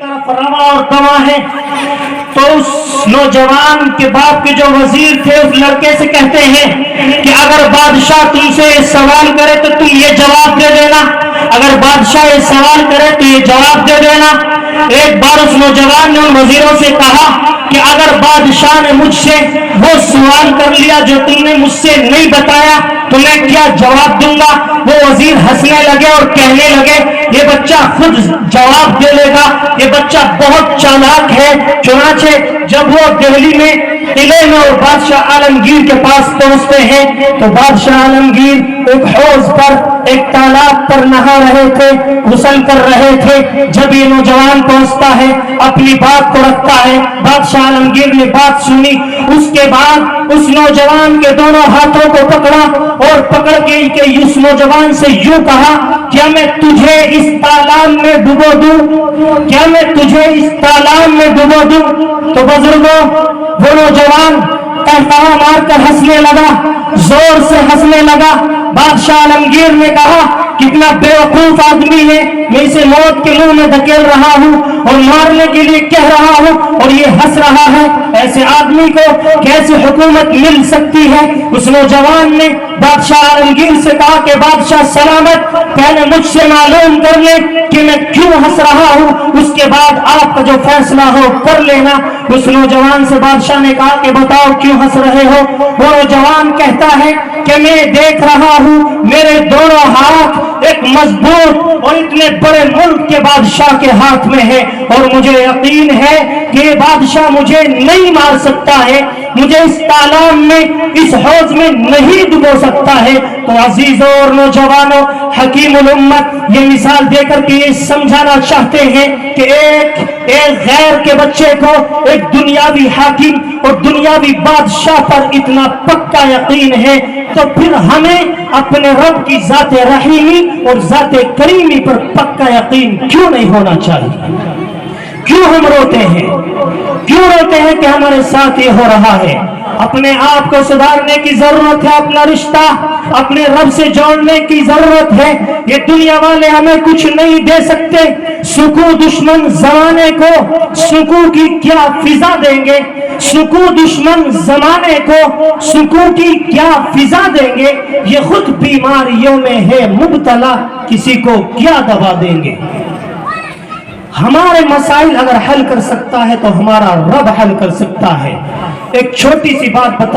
طرف روا اور دوا ہے، تو اس نوجوان کے باپ کے جو وزیر تھے اس لڑکے سے کہتے ہیں کہ اگر بادشاہ تم سے سوال کرے تو تم یہ جواب دے دینا، اگر بادشاہ یہ سوال کرے تو یہ جواب دے دینا۔ ایک بار اس نوجوان نے ان وزیروں سے کہا کہ اگر بادشاہ نے مجھ سے وہ سوال کر لیا جو تم نے مجھ سے نہیں بتایا تو میں کیا جواب دوں گا؟ وہ وزیر ہنسنے لگے اور کہنے لگے یہ بچہ خود جواب دے لے گا، یہ بچہ بہت چالاک ہے۔ چنانچہ جب وہ دہلی میں قلعے میں اور بادشاہ عالمگیر کے پاس پہنچتے ہیں تو بادشاہ عالمگیر ایک حوض پر ایک تالاب پر نہا رہے تھے، غسل کر رہے تھے۔ جب یہ نوجوان پہنچتا ہے اپنی بات کو رکھتا ہے، بادشاہ عالمگیر نے بات سنی، اس کے بعد اس نوجوان کے دونوں ہاتھوں کو پکڑا اور پکڑ کے اس نوجوان سے یوں کہا کیا میں تجھے اس تالاب میں ڈبو دوں؟ کیا میں تجھے اس تالاب میں ڈبو دوں؟ تو بزرگوں وہ نوجوان کہا مار کر ہنسنے لگا، زور سے ہنسنے لگا۔ بادشاہ عالمگیر نے کہا کتنا بیوقوف آدمی ہے، میں اسے موت کے منہ میں دھکیل رہا ہوں اور مارنے کے لیے کہہ رہا ہوں اور یہ ہنس رہا ہے، ایسے آدمی کو کیسے حکومت مل سکتی ہے؟ اس نوجوان نے بادشاہ عالمگیر سے کہا کہ بادشاہ سلامت، پہلے مجھ سے معلوم کر لیں کہ میں کیوں ہنس رہا ہوں، اس کے بعد آپ کا جو فیصلہ ہو کر لینا۔ اس نوجوان سے بادشاہ نے کہا کہ بتاؤ کیوں ہنس رہے ہو؟ وہ نوجوان کہتا ہے کہ میں دیکھ رہا ہوں میرے دونوں ہاتھ ایک مضبوط اور اتنے بڑے ملک کے بادشاہ کے ہاتھ میں ہے اور مجھے یقین ہے کہ یہ بادشاہ مجھے نہیں مار سکتا ہے، مجھے اس تالاب میں اس حوض میں نہیں ڈبو سکتا ہے۔ تو عزیزوں اور نوجوانوں، حکیم الامت یہ مثال دے کر کے یہ سمجھانا چاہتے ہیں کہ ایک غیر کے بچے کو ایک دنیاوی حاکم اور دنیاوی بادشاہ پر اتنا پکا یقین ہے تو پھر ہمیں اپنے رب کی ذات رحیمی اور ذات کریمی پر پکا یقین کیوں نہیں ہونا چاہیے؟ کیوں ہم روتے ہیں؟ کیوں روتے ہیں کہ ہمارے ساتھ یہ ہو رہا ہے؟ اپنے آپ کو سدھارنے کی ضرورت ہے، اپنا رشتہ اپنے رب سے جوڑنے کی ضرورت ہے۔ یہ دنیا والے ہمیں کچھ نہیں دے سکتے، سکو دشمن زمانے کو سکو کی کیا فضا دیں گے، سکو دشمن زمانے کو سکو کی کیا فضا دیں گے، یہ خود بیماریوں میں ہے مبتلا، کسی کو کیا دوا دیں گے۔ ہمارے مسائل اگر حل کر سکتا ہے تو ہمارا رب حل کر سکتا ہے۔ ایک چھوٹی سی بات بتا